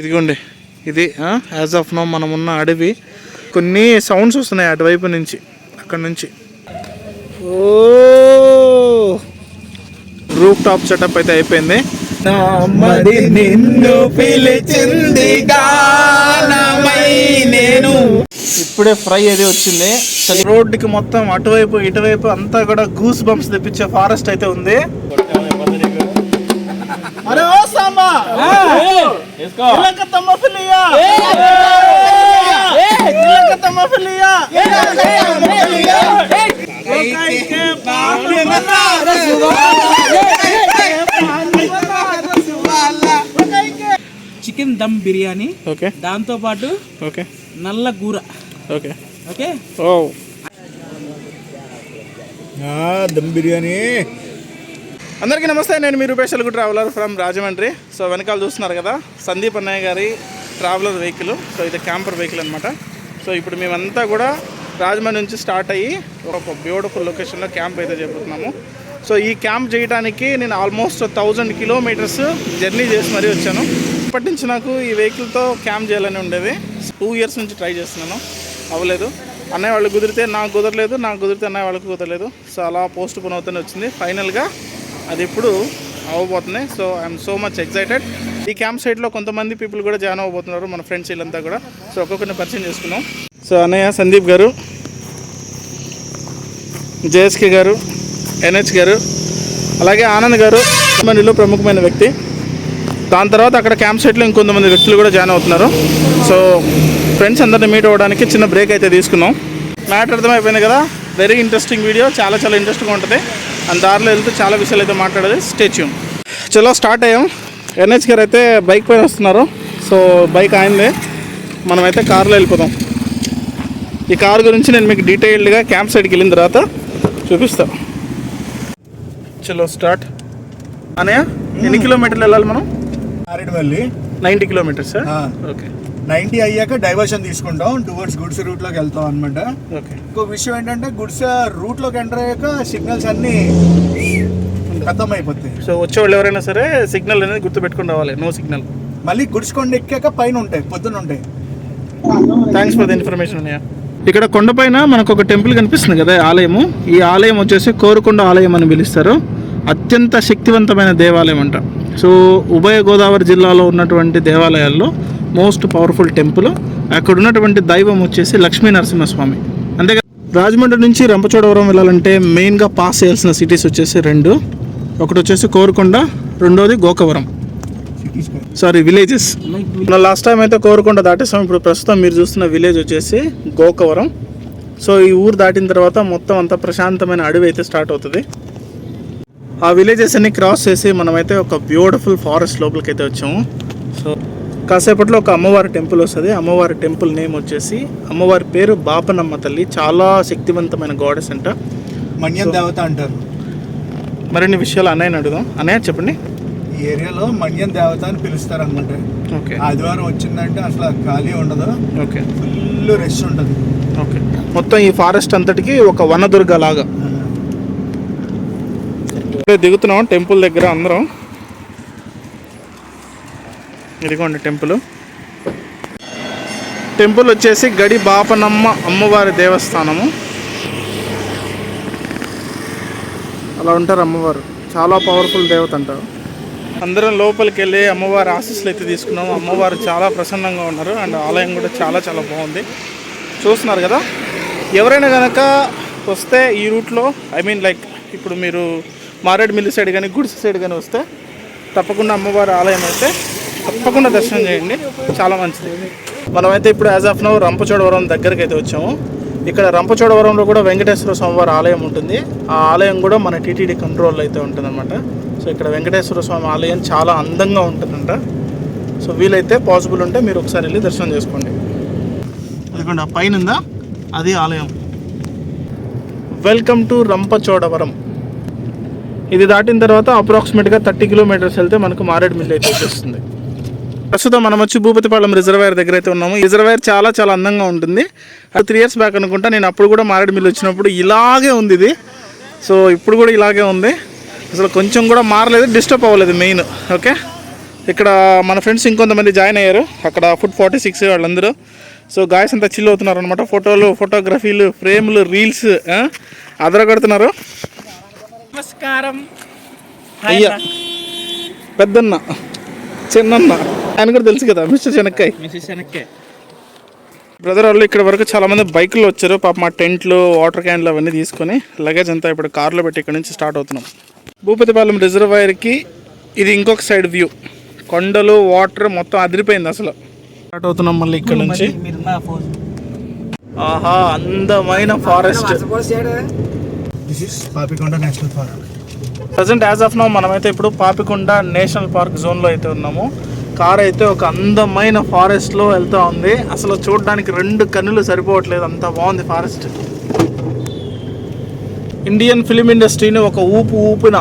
ఇదిగోండి ఇది as of no మనం ఉన్న అడవి. కొన్ని సౌండ్స్ వస్తున్నాయి అటువైపు నుంచి, అక్కడ నుంచి. ఓ రూఫ్ టాప్ సెటప్ అయితే అయిపోయింది. నిన్ను పిలిచింది నేను ఇప్పుడే ఫ్రై అది వచ్చింది. రోడ్డుకి మొత్తం అటువైపు ఇటువైపు అంతా కూడా గూస్ బంప్స్ తెప్పించే ఫారెస్ట్ అయితే ఉంది. అరే ఓ సాంబా చికెన్ దమ్ బిర్యానీ, ఓకే, దాంతో పాటు ఓకే నల్ల కూర, ఓకే ఓకే. ఓ దమ్ బిర్యానీ. అందరికీ నమస్తే, నేను మీ Rupesh Telugu traveller from Rajahmundry. So వెనకాల చూస్తున్నారు కదా సందీప్ అన్నయ్య గారి ట్రావెలర్ వెహికల్. సో ఇది క్యాంపర్ వెహికల్ అనమాట. సో ఇప్పుడు మేమంతా కూడా రాజమండ్రి నుంచి స్టార్ట్ అయ్యి ఒక బ్యూటిఫుల్ లొకేషన్లో క్యాంప్ అయితే చేయబోతున్నాము. సో ఈ క్యాంప్ చేయడానికి నేను ఆల్మోస్ట్ 1000 కిలోమీటర్స్ జర్నీ చేసి మరీ వచ్చాను. ఇప్పటి నుంచి నాకు ఈ వెహికల్తో క్యాంప్ చేయాలని ఉండేది. 2 ఇయర్స్ నుంచి ట్రై చేస్తున్నాను, అవ్వలేదు. అన్నయ్య వాళ్ళకి కుదిరితే నాకు కుదరలేదు, నాకు కుదిరితే అన్నయ్య వాళ్ళకి కుదరలేదు. సో అలా పోస్ట్ పోన్ అవుతూనే వచ్చింది. ఫైనల్గా అది ఇప్పుడు అవ్వబోతుంది. So I'm so much excited. ఈ క్యాంప్ సైట్లో కొంతమంది పీపుల్ కూడా జాయిన్ అవ్వబోతున్నారు, మన ఫ్రెండ్స్ వీళ్ళంతా కూడా. సో ఒక్కొక్కరిని పరిచయం చేసుకున్నాం. సో అన్నయ్య సందీప్ గారు, జేఎస్కే గారు, ఎన్హెచ్ గారు, అలాగే ఆనంద్ గారు రాజమండ్రిలో ప్రముఖమైన వ్యక్తి. దాని తర్వాత అక్కడ క్యాంప్ సైట్లో ఇంకొంతమంది వ్యక్తులు కూడా జాయిన్ అవుతున్నారు. సో ఫ్రెండ్స్ అందరిని మీట్ అవ్వడానికి చిన్న బ్రేక్ అయితే తీసుకున్నాం. మ్యాటర్ అర్థమైపోయింది కదా. వెరీ ఇంట్రెస్టింగ్ వీడియో, చాలా చాలా ఇంట్రెస్టింగ్గా ఉంటుంది. అండ్ దారిలో వెళ్తూ చాలా విషయాలు అయితే మాట్లాడాలి. Stay tune. చలో స్టార్ట్ అయ్యాం. ఎన్హెచ్ గారు అయితే బైక్ పైన వస్తున్నారు. సో బైక్ ఆయనదే, మనమైతే కార్లో వెళ్ళిపోతాం. ఈ కార్ గురించి నేను మీకు డీటెయిల్డ్గా క్యాంప్ సైడ్కి వెళ్ళిన తర్వాత చూపిస్తాను. చలో స్టార్ట్. అన్నయ్య ఎన్ని కిలోమీటర్లు వెళ్ళాలి మనం? మారేడుమల్లి 90 కిలోమీటర్స్. ఓకే, 90 అయ్యాక డైవర్షన్ తీసుకుంటాం, టువర్డ్స్ గుడ్స్ రూట్ లోకి వెళ్తాం అనమాట. ఓకే. ఇంకో విషయం ఏంటంటే గుడ్స్ రూట్ లోకి ఎంటర్ అయ్యాక సిగ్నల్స్ అన్ని ఖతం అయిపోతాయి. సో వచ్చేవాళ్ళు ఎవరైనా సరే సిగ్నల్ అనేది గుర్తుపెట్టుకుని రావాలి. No signal. మళ్ళీ గుడ్స్ కొండ ఎక్కాక పైన ఉంటాయి, పొద్దున్న ఉంటాయి. థ్యాంక్స్ ఫర్ ద ఇన్ఫర్మేషన్ అన్నయ్య. ఇక్కడ కొండపైన మనకు ఒక టెంపుల్ కనిపిస్తుంది కదా, ఆలయము. ఈ ఆలయం వచ్చేసి కోరుకొండ ఆలయం అని పిలుస్తారు. అత్యంత శక్తివంతమైన దేవాలయం అంట. సో ఉభయ గోదావరి జిల్లాలో ఉన్నటువంటి దేవాలయాల్లో మోస్ట్ పవర్ఫుల్ టెంపుల్. అక్కడ ఉన్నటువంటి దైవం వచ్చేసి లక్ష్మీ నరసింహస్వామి. అంతేగా రాజమండ్రి నుంచి రంపచోడవరం వెళ్ళాలంటే మెయిన్గా పాస్ చేయాల్సిన సిటీస్ వచ్చేసి 2. ఒకటి వచ్చేసి కోరుకొండ, రెండోది గోకవరం. విలేజెస్. లాస్ట్ టైం అయితే కోరుకొండ దాటేసాం. ఇప్పుడు ప్రస్తుతం మీరు చూస్తున్న విలేజ్ వచ్చేసి గోకవరం. సో ఈ ఊరు దాటిన తర్వాత మొత్తం అంతా ప్రశాంతమైన అడవి అయితే స్టార్ట్ అవుతుంది. ఆ విలేజెస్ అన్ని క్రాస్ చేసి మనమైతే ఒక బ్యూటిఫుల్ ఫారెస్ట్ లోపలికి అయితే వచ్చాము. సో కాసేపట్లో ఒక అమ్మవారి టెంపుల్ వస్తుంది. అమ్మవారి టెంపుల్ నేమ్ వచ్చేసి, అమ్మవారి పేరు బాపనమ్మ తల్లి. చాలా శక్తివంతమైన గాడెస్ అంట. మన్యం దేవత అంటారు. మరిన్ని విషయాలు అన్నయ్యని అడుగుదాం. అన్నయ్య చెప్పండి. ఈ ఏరియాలో మన్యం దేవత అని పిలుస్తారు అనమాట. ఓకే. ఆదివారం వచ్చిందంటే అసలు ఖాళీ ఉండదు. ఓకే. ఫుల్ రష్ ఉంటుంది. ఓకే. మొత్తం ఈ ఫారెస్ట్ అంతటికి ఒక వనదుర్గ లాగా. దిగుతున్నాం టెంపుల్ దగ్గర అందరం. ఇదిగోండి టెంపుల్. టెంపుల్ వచ్చేసి గడి బాపనమ్మ అమ్మవారి దేవస్థానము. అలా ఉంటారు అమ్మవారు. చాలా పవర్ఫుల్ దేవత అంటారు. అందరం లోపలికి వెళ్ళి అమ్మవారి ఆశీస్సులు అయితే తీసుకున్నాము. అమ్మవారు చాలా ప్రసన్నంగా ఉన్నారు. అండ్ ఆలయం కూడా చాలా చాలా బాగుంది. చూస్తున్నారు కదా. ఎవరైనా కనుక వస్తే ఈ రూట్లో, లైక్ ఇప్పుడు మీరు మారేడుమిల్లి సైడ్ కానీ గుడిసె సైడ్ కానీ వస్తే తప్పకుండా అమ్మవారి ఆలయం అయితే తప్పకుండా దర్శనం చేయండి, చాలా మంచిది. మనమైతే ఇప్పుడు యాజ్ ఆఫ్ నౌ రంపచోడవరం దగ్గరికి అయితే వచ్చాము. ఇక్కడ రంపచోడవరంలో కూడా వెంకటేశ్వర స్వామివారి ఆలయం ఉంటుంది. ఆ ఆలయం కూడా మన టీటీడీ కంట్రోల్లో అయితే ఉంటుందన్నమాట. సో ఇక్కడ వెంకటేశ్వర స్వామి ఆలయం చాలా అందంగా ఉంటుందంట. సో వీలైతే పాసిబుల్ ఉంటే మీరు ఒకసారి వెళ్ళి దర్శనం చేసుకోండి. ఎందుకంటే ఆ పైన ఉందా, అది ఆలయం. Welcome to Rampachodavaram. ఇది దాటిన తర్వాత అప్రాక్సిమేట్గా 30 కిలోమీటర్స్ వెళ్తే మనకు మారేడుమిల్లి అయితే వచ్చేస్తుంది. ప్రస్తుతం మనం వచ్చి భూపతిపాలెం రిజర్వాయర్ దగ్గర అయితే ఉన్నాము. ఈ రిజర్వాయర్ చాలా చాలా అందంగా ఉంటుంది. 3 ఇయర్స్ బ్యాక్ అనుకుంటా నేను అప్పుడు కూడా మారేడుమిల్లి వచ్చినప్పుడు ఇలాగే ఉంది ఇది. సో ఇప్పుడు కూడా ఇలాగే ఉంది. అసలు కొంచెం కూడా మారలేదు, డిస్టర్బ్ అవ్వలేదు మెయిన్. ఓకే. ఇక్కడ మన ఫ్రెండ్స్ ఇంకొంతమంది జాయిన్ అయ్యారు అక్కడ ఫుడ్ 46 వాళ్ళందరూ. సో గాయస్ అంతా చిల్ అవుతున్నారు అనమాట. ఫోటోలు, ఫోటోగ్రఫీలు, ఫ్రేమ్లు, రీల్స్ అదరగొడుతున్నారు. నమస్కారం. అయ్యా పెద్దన్న, చిన్నన్న ఆయన కూడా తెలుసు కదా, మిస్టర్ చెనక్కాయ్. బ్రదర్ వాళ్ళు ఇక్కడ వరకు చాలామంది బైకుల్లో వచ్చారు. పాప మా టెంట్లు, వాటర్ క్యాన్లు అవన్నీ తీసుకొని లగేజ్ అంతా ఇప్పుడు కార్లో పెట్టి ఇక్కడ నుంచి స్టార్ట్ అవుతున్నాం. భూపతిపాలెం రిజర్వాయర్కి ఇది ఇంకొక సైడ్ వ్యూ. కొండలు, వాటర్ మొత్తం అదిరిపోయింది అసలు. స్టార్ట్ అవుతున్నాం మళ్ళీ ఇక్కడ నుంచి. ఆహా, అందమైన forest. This is Papikonda national park. Present as of now మనమైతే ఇప్పుడు పాపికొండ నేషనల్ పార్క్ జోన్లో అయితే ఉన్నాము. కార్ అయితే ఒక అందమైన ఫారెస్ట్లో వెళ్తూ ఉంది. అసలు చూడడానికి 2 కన్నులు సరిపోవట్లేదు, అంత బాగుంది ఫారెస్ట్. ఇండియన్ ఫిలిం ఇండస్ట్రీని ఒక ఊపిన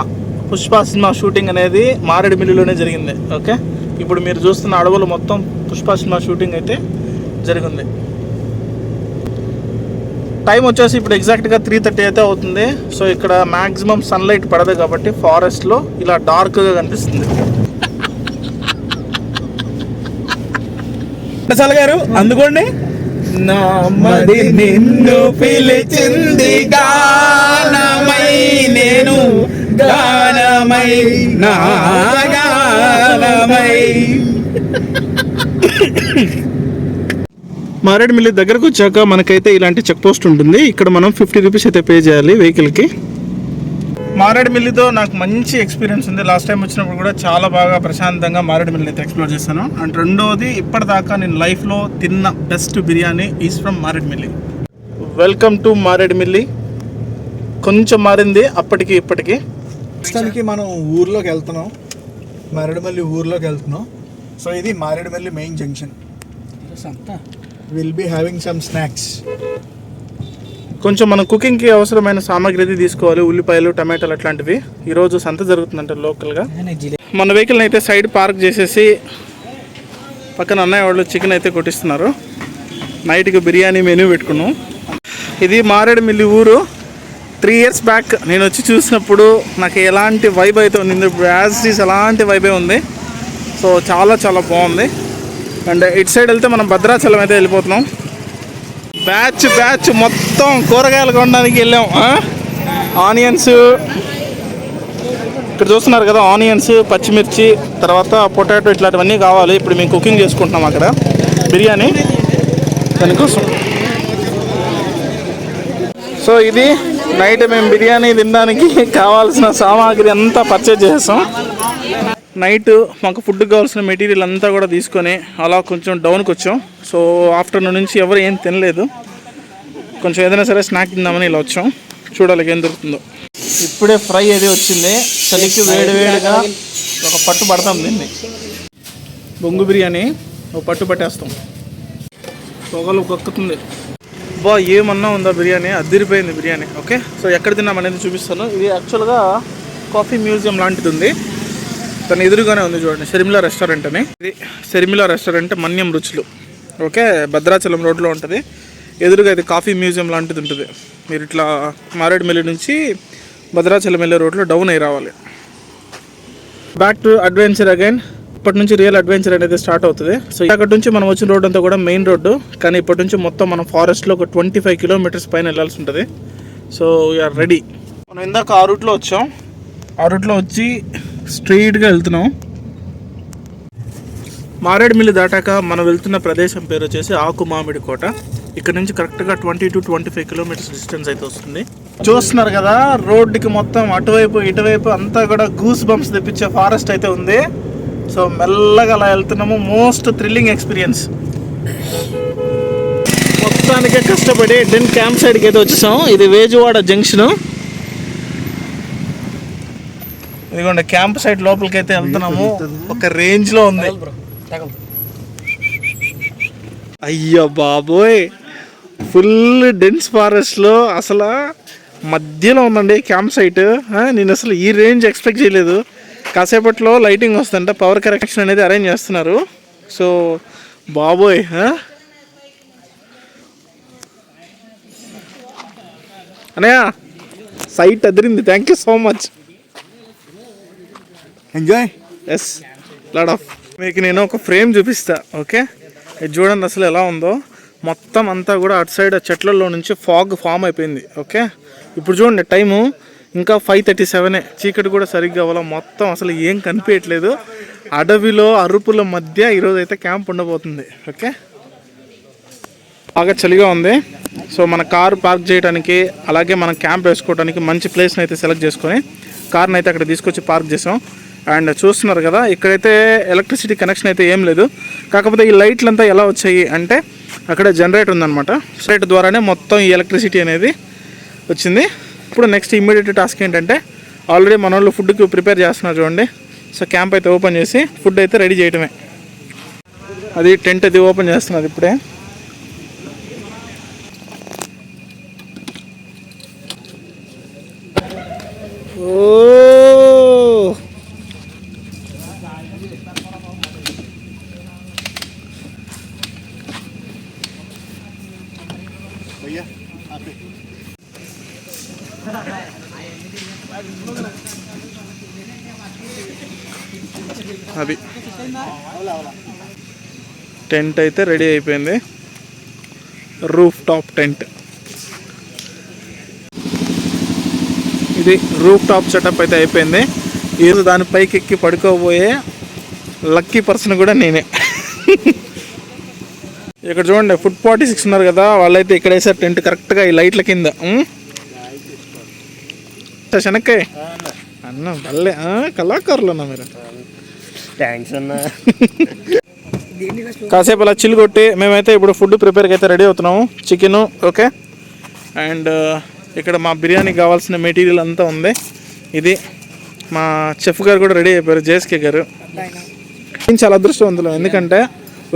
పుష్ప సినిమా షూటింగ్ అనేది మారేడుమిల్లిలోనే జరిగింది. ఓకే, ఇప్పుడు మీరు చూస్తున్న అడవులు మొత్తం పుష్ప సినిమా షూటింగ్ అయితే జరిగింది. టైం వచ్చేసి ఇప్పుడు ఎగ్జాక్ట్గా 3:30 అయితే అవుతుంది. సో ఇక్కడ మ్యాక్సిమం సన్లైట్ పడదు కాబట్టి ఫారెస్ట్లో ఇలా డార్క్గా కనిపిస్తుంది. చాలు గారు అందుకోండి. నామది నిన్ను పిలిచింది గానమై, నేను గానమై, నా గానమై. మారేడుమిల్లి దగ్గరకు వచ్చాక మనకైతే ఇలాంటి చెక్ పోస్ట్ ఉంటుంది. ఇక్కడ మనం 50 రూపీస్ అయితే పే చేయాలి వెహికల్కి. మారేడుమిల్లితో నాకు మంచి ఎక్స్పీరియన్స్ ఉంది. లాస్ట్ టైం వచ్చినప్పుడు కూడా చాలా బాగా ప్రశాంతంగా మారేడుమిల్లి అయితే ఎక్స్ప్లోర్ చేశాను. అండ్ రెండోది, ఇప్పటిదాకా నేను లైఫ్లో తిన్న best biryani is from Maredumilli. Welcome to Maredumilli. కొంచెం మారింది అప్పటికి ఇప్పటికి. ప్రస్తుతానికి మనం ఊర్లోకి వెళ్తున్నాం, మారేడుమల్లి ఊర్లోకి వెళ్తున్నాం. సో ఇది Maredumilli main junction. Will be having some snacks. కొంచెం మనం కుకింగ్కి అవసరమైన సామాగ్రి అయితే తీసుకోవాలి. ఉల్లిపాయలు, టమాటాలు అట్లాంటివి. ఈరోజు సంత జరుగుతుందంట లోకల్గా. మన వెహికల్ని అయితే సైడ్ పార్క్ చేసేసి పక్కన అన్నయ్య వాళ్ళు చికెన్ అయితే కొట్టిస్తున్నారు. నైట్కి బిర్యానీ మెనూ పెట్టుకున్నాం. ఇది మారేడుమిల్లి ఊరు. 3 ఇయర్స్ బ్యాక్ నేను వచ్చి చూసినప్పుడు నాకు ఎలాంటి వైబ్ అయితే ఉంది, ఇప్పుడు యాజ్ ఈస్ అలాంటి వైబే ఉంది. సో చాలా చాలా బాగుంది. అండ్ ఇటు సైడ్ వెళ్తే మనం భద్రాచలం అయితే వెళ్ళిపోతున్నాం. బ్యాచ్ మొత్తం కూరగాయలు కొనడానికి వెళ్ళాం. ఆనియన్స్ ఇక్కడ చూస్తున్నారు కదా, ఆనియన్స్, పచ్చిమిర్చి, తర్వాత పొటాటో ఇట్లాంటివన్నీ కావాలి. ఇప్పుడు మేము కుకింగ్ చేసుకుంటున్నాం అక్కడ బిర్యానీ దానికోసం. సో ఇది నైట్ మేము బిర్యానీ తినడానికి కావాల్సిన సామాగ్రి అంతా పర్చేజ్ చేసాం. నైట్ మాకు ఫుడ్కి కావాల్సిన మెటీరియల్ అంతా కూడా తీసుకొని అలా కొంచెం డౌన్కి వచ్చాం. సో ఆఫ్టర్నూన్ నుంచి ఎవరు ఏం తినలేదు. కొంచెం ఏదైనా సరే స్నాక్ తిందామని ఇలా వచ్చాం. చూడాలి ఏం దొరుకుతుందో. ఇప్పుడే ఫ్రై అది వచ్చింది. చలికి వేడిగా ఒక పట్టు పడతాం దీన్ని. బొంగు బిర్యానీ ఒక పట్టు పట్టేస్తాం. పొగలు కొక్కుతుంది. బా ఏమన్నా ఉందా బిర్యానీ, అదిరిపోయింది బిర్యానీ. ఓకే, సో ఎక్కడ తిన్నాం అనేది చూపిస్తాను. ఇది యాక్చువల్గా కాఫీ మ్యూజియం లాంటిది ఉంది. తన ఎదురుగానే ఉంది చూడండి, షర్మిలా రెస్టారెంట్ అని. ఇది షర్మిలా రెస్టారెంట్, మన్యం రుచులు. ఓకే, భద్రాచలం రోడ్లో ఉంటుంది. ఎదురుగా ఇది కాఫీ మ్యూజియం లాంటిది ఉంటుంది. మీరు ఇట్లా మారేడుమిల్లి నుంచి భద్రాచలం వెళ్ళే రోడ్లో డౌన్ అయ్యి రావాలి. Back to adventure again. ఇప్పటి నుంచి రియల్ అడ్వెంచర్ అనేది స్టార్ట్ అవుతుంది. సో అక్కడ నుంచి మనం వచ్చిన రోడ్ అంతా కూడా మెయిన్ రోడ్డు, కానీ ఇప్పటి నుంచి మొత్తం మనం ఫారెస్ట్లో ఒక 25 కిలోమీటర్స్ పైన వెళ్ళాల్సి ఉంటుంది. So we're ready. మనం ఇందాక ఆ రూట్లో వచ్చాం. ఆ రూట్లో వచ్చి స్ట్రెయిట్గా వెళ్తున్నాం. మారేడుమిల్లి దాటాక మనం వెళ్తున్న ప్రదేశం పేరు వచ్చేసి ఆకుమామిడి కోట. ఇక్కడ నుంచి కరెక్ట్గా 20 to 25 కిలోమీటర్స్ డిస్టెన్స్ అయితే వస్తుంది. చూస్తున్నారు కదా, రోడ్డుకి మొత్తం అటువైపు ఇటువైపు అంతా కూడా గూస్ బంప్స్ తెప్పించే ఫారెస్ట్ అయితే ఉంది. సో మెల్లగా అలా వెళ్తున్నాము. Most thrilling experience. మొత్తానికే కష్టపడి డెన్ క్యాంప్ సైడ్కి అయితే వచ్చేసాం. ఇది వేజువాడ జంక్షను. ఇదిగోండి క్యాంప్ సైట్ లోపలికి అయితే వెళ్తున్నాము. ఒక రేంజ్లో ఉంది. అయ్యో బాబోయ్, ఫుల్ డెన్స్ ఫారెస్ట్లో అసలు మధ్యలో ఉందండి క్యాంప్ సైట్. నేను అసలు ఈ రేంజ్ ఎక్స్పెక్ట్ చేయలేదు. కాసేపట్లో లైటింగ్ వస్తుందంట, పవర్ కరెక్షన్ అనేది అరేంజ్ చేస్తున్నారు. సో బాబోయ్, అన్నయ్య సైట్ అదిరింది. Thank you so much. Enjoy. Yes, లాడ్ ఆఫ్. మీకు నేను ఒక ఫ్రేమ్ చూపిస్తా, ఓకే? ఇది చూడండి అసలు ఎలా ఉందో. మొత్తం అంతా కూడా అటు సైడ్ చెట్లలో నుంచి ఫాగ్ ఫామ్ అయిపోయింది, ఓకే? ఇప్పుడు చూడండి టైము ఇంకా 5:37, చీకటి కూడా సరిగ్గా అవ్వాలి. మొత్తం అసలు ఏం కనిపించట్లేదు. అడవిలో అరుపుల మధ్య ఈరోజు అయితే క్యాంప్ ఉండబోతుంది, ఓకే? బాగా చలిగా ఉంది. సో మన కారు పార్క్ చేయడానికి అలాగే మనం క్యాంప్ వేసుకోవడానికి మంచి ప్లేస్ని అయితే సెలెక్ట్ చేసుకొని కార్ని అయితే అక్కడ తీసుకొచ్చి పార్క్ చేసాం. అండ్ చూస్తున్నారు కదా, ఇక్కడైతే ఎలక్ట్రిసిటీ కనెక్షన్ అయితే ఏం లేదు. కాకపోతే ఈ లైట్లు అంతా ఎలా వచ్చాయి అంటే అక్కడ జనరేటర్ ఉందన్నమాట. జనరేటర్ ద్వారానే మొత్తం ఈ ఎలక్ట్రిసిటీ అనేది వచ్చింది. ఇప్పుడు నెక్స్ట్ ఇమ్మీడియట్ టాస్క్ ఏంటంటే ఆల్రెడీ మన వాళ్ళు ఫుడ్కి ప్రిపేర్ చేస్తున్నారు చూడండి. సో క్యాంప్ అయితే ఓపెన్ చేసి ఫుడ్ అయితే రెడీ చేయడమే. అది టెంట్ అది ఓపెన్ చేస్తున్నారు ఇప్పుడే. ఓ అది టెంట్ అయితే రెడీ అయిపోయింది. Roof top tent. ఇది రూఫ్ టాప్ సెటప్ అయితే అయిపోయింది. ఈరోజు దాని పైకి ఎక్కి పడుకోబోయే లక్కీ పర్సన్ కూడా నేనే. ఇక్కడ చూడండి ఫుడ్ 46 ఉన్నారు కదా, వాళ్ళైతే ఇక్కడ వేసారు టెంట్ కరెక్ట్గా ఈ లైట్ల కింద. శనక్కాయ అన్న భలే కళాకారులు అన్న మీరు. థ్యాంక్స్ అన్న. కాసేపు అలా చిల్లు కొట్టి మేమైతే ఇప్పుడు ఫుడ్ ప్రిపేర్కి అయితే రెడీ అవుతున్నాము. Chicken, okay? అండ్ ఇక్కడ మా బిర్యానీకి కావాల్సిన మెటీరియల్ అంతా ఉంది. ఇది మా చెఫ్ గారు కూడా రెడీ అయిపోయారు, జేఎస్కే గారు. నేను చాలా అదృష్టవంతులు, ఎందుకంటే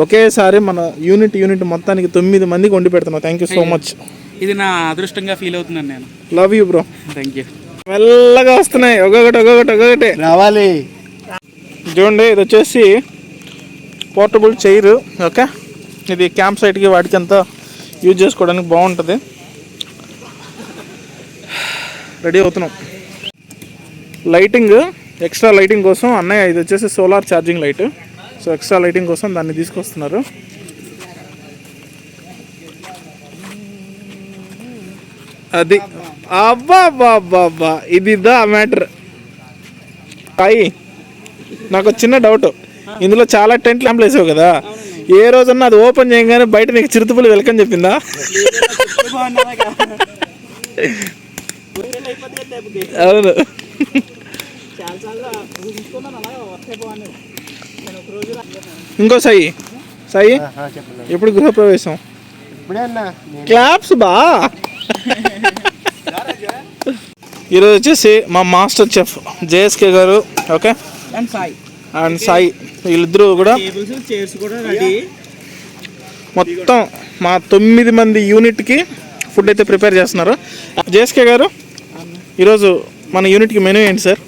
ఒకేసారి మన యూనిట్ మొత్తానికి 9 మందికి వండి పెడుతున్నాం. Thank you so much. ఇది నా అదృష్టంగా ఫీల్ అవుతున్నాను నేను. Love you bro. Thank you. మెల్లగా వస్తున్నాయి ఒక్కొక్కటి రావాలి. చూడండి ఇది వచ్చేసి పోర్టబుల్ చైర్, ఓకే? ఇది క్యాంప్ సైట్కి వాటికి అంతా యూజ్ చేసుకోవడానికి బాగుంటుంది. రెడీ అవుతున్నాం. లైటింగ్, ఎక్స్ట్రా లైటింగ్ కోసం అన్నయ్య ఇది వచ్చేసి solar charging light. So extra lighting కోసం దాన్ని తీసుకొస్తున్నారు. అది అబ్బా ఇది దా మ్యాటర్. అయ్యి నాకు చిన్న డౌట్, ఇందులో చాలా టెంట్ ల్యాంప్లు వేసావు కదా, ఏ రోజన్నా అది ఓపెన్ చేయగానే బయట నీకు చిరుతపులు వెల్కమ్ చెప్పిందా? అవును. ఇంకో సాయి ఎప్పుడు గృహప్రవేశం? క్లాప్స్ బా. ఈరోజు వచ్చేసి మా మాస్టర్ చెఫ్ జేఎస్కే గారు, ఓకే? అండ్ సాయి వీళ్ళిద్దరూ కూడా మొత్తం మా 9 మంది యూనిట్కి ఫుడ్ అయితే ప్రిపేర్ చేస్తున్నారు. జేఎస్కే గారు, ఈరోజు మన యూనిట్కి మెనూ ఏంటి సార్?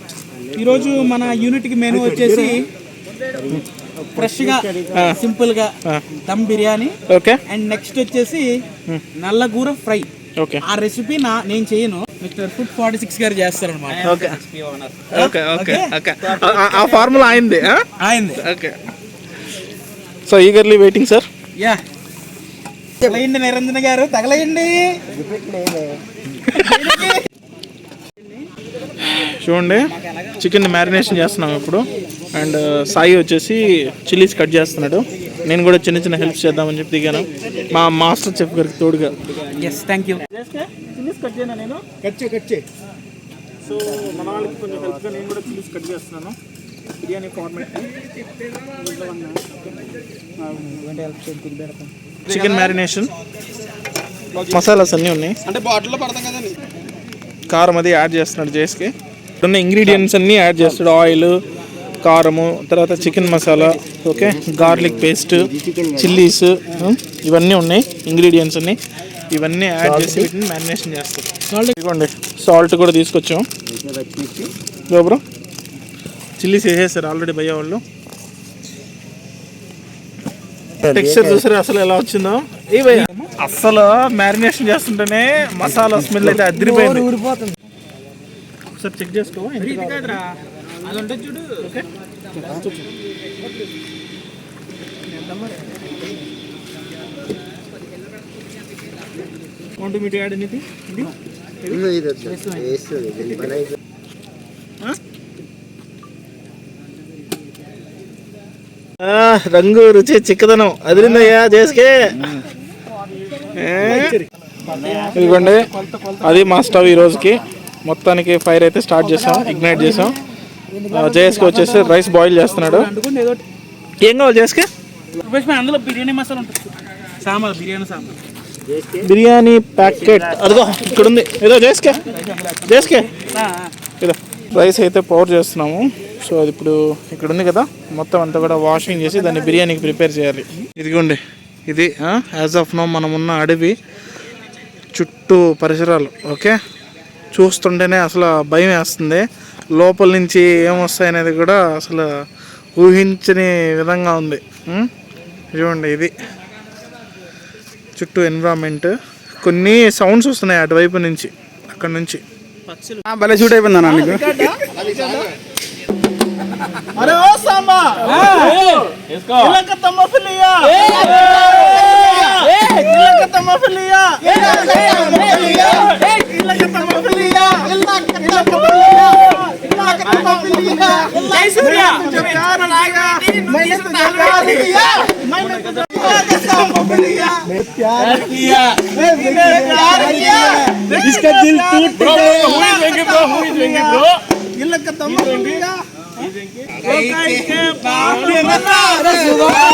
ఈరోజు మన యూనిట్కి మెనూ వచ్చేసి ఫ్రెష్గా సింపుల్గా dum biryani, okay? And next వచ్చేసి నల్లగూర ఫ్రై. ఓకే. ఆ రెసిపీ నేను చేయను, మిస్టర్ ఫుడ్ 46 గారు చేస్తారనమాట. ఓకే ఓకే ఓకే ఓకే ఆ ఫార్ములా అయింది. Okay. So eagerly waiting sir. Yeah, తగలయండి నిరంజన్ గారు, తగలయండి. చూడండి చికెన్ మ్యారినేషన్ చేస్తున్నాం ఇప్పుడు. అండ్ సాయి వచ్చేసి చిల్లీస్ కట్ చేస్తున్నాడు. నేను కూడా చిన్న హెల్ప్ చేద్దామని చెప్పి దిగాను మా మాస్టర్ చెఫ్ గారికి తోడుగా. Yes, thank you. Chillies cut చేయనా? నేను కట్ చేయి. సో మన వాళ్ళకి కొంచెం హెల్ప్గా నేను కూడా చిల్లీస్ కట్ చేస్తున్నాను biryani format. Chicken marination masalas అన్నీ ఉన్నాయి. అంటే బాటిల్లో పడతాం కదండి. కారం అది యాడ్ చేస్తున్నాడు జేఎస్కే. ఉన్న ఇంగ్రీడియంట్స్ అన్నీ యాడ్ చేస్తాడు. ఆయిల్, కారము, తర్వాత chicken masala, okay, garlic paste, chillies, ఇవన్నీ ఉన్నాయి ఇంగ్రీడియంట్స్ అన్నీ. ఇవన్నీ యాడ్ చేసి వీటిని మ్యారినేషన్ చేస్తాం. ఇదిగోండి సాల్ట్ కూడా తీసుకొచ్చాం. బ్రో చిల్లీస్ వేసేస్తారు ఆల్రెడీ భయ్య వాళ్ళు. టెక్స్చర్ చూసారు అసలు ఎలా వచ్చిందో. అసలు మ్యారినేషన్ చేస్తుంటేనే మసాలా స్మెల్ అయితే అదిరిపోయింది. ఒకసారి చెక్ చేసుకో. Want me to add anything? రంగు రుచి చిక్కదనం అదిరిందయ్యా చేసుకే. ఇదిగోండి అది మా స్టవ్ ఈ రోజుకి. మొత్తానికి ఫైర్ అయితే స్టార్ట్ చేసాం, ఇగ్నైట్ చేసాం. జేఎస్కే వచ్చేసి రైస్ బాయిల్ చేస్తున్నాడు. ఏం కావాలి జేఎస్కే? అందులో బిర్యానీ మసాలా ఉంటుంది, సాంబార్ బిర్యానీ సాంబార్, బిర్యానీ ప్యాకెట్ అదిగో ఇక్కడ ఉంది. ఏదో జేఎస్కే ఇదో రైస్ అయితే పౌర్ చేస్తున్నాము. సో అది ఇప్పుడు ఇక్కడ ఉంది కదా, మొత్తం అంతా కూడా వాషింగ్ చేసి దాన్ని బిర్యానీకి ప్రిపేర్ చేయాలి. ఇదిగోండి ఇది యాజ్ ఆఫ్ నో మనం ఉన్న అడవి చుట్టూ పరిసరాలు. ఓకే, చూస్తుంటేనే అసలు భయం వేస్తుంది. లోపల నుంచి ఏమొస్తాయనేది కూడా అసలు ఊహించని విధంగా ఉంది. చూడండి ఇది చుట్టూ ఎన్విరాన్మెంట్. కొన్ని సౌండ్స్ వస్తున్నాయి అటువైపు నుంచి, అక్కడ నుంచి. భలే షూట్ అయిపోయిందన్నా నీకు. అరే ఓ సాంబా ఇలాక తమ్మ ఫిలియా ఇలాక తమ్మ ఫిలియా ఇలాక తమ్మ ఫిలియా ఇలాక తమ్మ ఫిలియా జై సూర్య ప్యార్ లాగా मैंने तुझे प्यार किया मैंने तुझे प्यार किया मैंने प्यार किया इसका दिल टूट गया हु इज वेंगे ब्रो इलाका तम्म फिलिया के बाप रे बता रसूलुल्लाह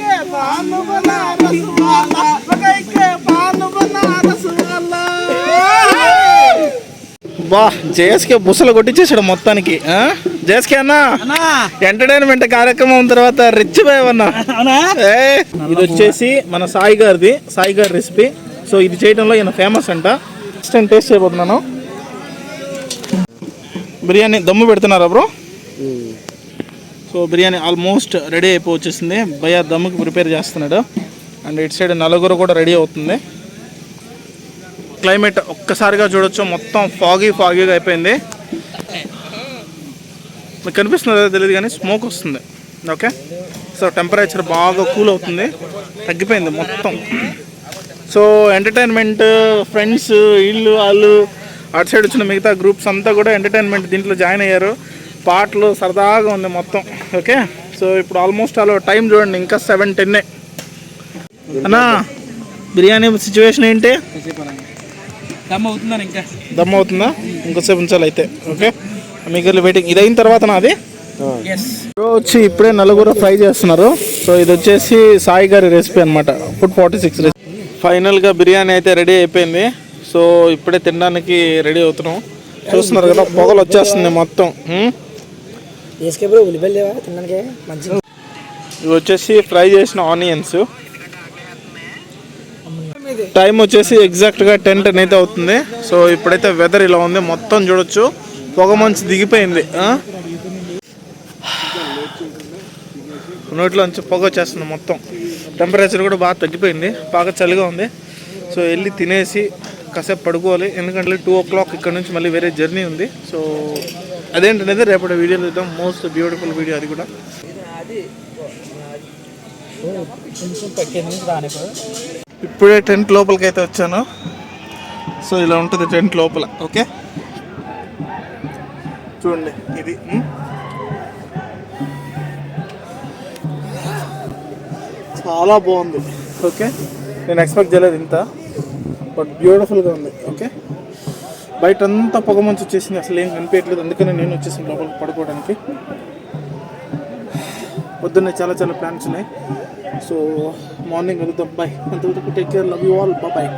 के बाप बना रसूलुल्लाह బా జేఎస్కే బుసలు కొట్టించేసాడు మొత్తానికి. జేఎస్కే అన్న ఎంటర్టైన్మెంట్ కార్యక్రమం తర్వాత రెచ్చిపోయావన్నా. ఇది వచ్చేసి మన సాయి గారి రెసిపీ. సో ఇది చేయడంలో ఈయన ఫేమస్ అంట. నెక్స్ట్ టేస్ట్ చేయబోతున్నాను. బిర్యానీ దమ్ము పెడుతున్నారా bro? So biryani almost ready అయిపో వచ్చేసింది. భయ్య దమ్ముకి ప్రిపేర్ చేస్తున్నాడు. అండ్ ఇటు సైడ్ నలుగురు కూడా రెడీ అవుతుంది. క్లైమేట్ ఒక్కసారిగా చూడొచ్చు, మొత్తం ఫాగీగా అయిపోయింది. మీకు కనిపిస్తుందో తెలియదు కానీ స్మోక్ వస్తుంది. ఓకే, సో టెంపరేచర్ బాగా కూల్ అవుతుంది, తగ్గిపోయింది మొత్తం. సో ఎంటర్టైన్మెంట్ ఫ్రెండ్స్ వీళ్ళు వాళ్ళు అటు సైడ్ వచ్చిన మిగతా గ్రూప్స్ అంతా కూడా ఎంటర్టైన్మెంట్ దీంట్లో జాయిన్ అయ్యారు. పాటలు సరదాగా ఉంది మొత్తం. ఓకే, సో ఇప్పుడు ఆల్మోస్ట్ అలా టైం చూడండి, ఇంకా 7:10 అన్నా. బిర్యానీ సిచ్యువేషన్ ఏంటి? దమ్ అవుతుందని ఇంకా దమ్ అవుతుందా? ఇంకోసేపు ఉంచాలి అయితే. ఓకే, మీకు వెయిటింగ్. ఇది అయిన తర్వాత నాది వచ్చి ఇప్పుడే నలుగురు ఫ్రై చేస్తున్నారు. సో ఇది వచ్చేసి సాయి గారి రెసిపీ అనమాట, ఫుడ్ 46 రెసిపీ. ఫైనల్గా బిర్యానీ అయితే రెడీ అయిపోయింది. సో ఇప్పుడే తినడానికి రెడీ అవుతున్నాం. చూస్తున్నారు కదా పొగలు వచ్చేస్తుంది మొత్తం. ఇవి వచ్చేసి ఫ్రై చేసిన ఆనియన్స్. టైం వచ్చేసి ఎగ్జాక్ట్గా 10 అయితే అవుతుంది. సో ఇప్పుడైతే వెదర్ ఇలా ఉంది, మొత్తం చూడొచ్చు పొగ మంచి దిగిపోయింది. నోట్లోంచి పొగ వచ్చేస్తుంది మొత్తం. టెంపరేచర్ కూడా బాగా తగ్గిపోయింది, బాగా చలిగా ఉంది. సో వెళ్ళి తినేసి కాసేపు పడుకోవాలి, ఎందుకంటే 2 o'clock ఇక్కడ నుంచి మళ్ళీ వేరే జర్నీ ఉంది. సో అదేంటనేది రేపటి వీడియోలో చూద్దాం. మోస్ట్ బ్యూటిఫుల్ వీడియో అది కూడా. ఇప్పుడే టెంట్ లోపలికి అయితే వచ్చాను. సో ఇలా ఉంటుంది టెంట్ లోపల. ఓకే, చూడండి ఇది చాలా బాగుంది. ఓకే, నేను ఎక్స్పెక్ట్ చేయలేదు ఇంత, బట్ బ్యూటిఫుల్గా ఉంది. ఓకే, బయట అంతా పొగ మంచి వచ్చేసింది, అసలు ఏం కనిపించట్లేదు. అందుకని నేను వచ్చేసాను లోపలికి పడుకోవడానికి. పొద్దున్నే చాలా ప్లాన్స్ ఉన్నాయి. సో మార్నింగ్ కలుద్దాం. బాయ్. అంతవరకు take care, love you all, bye.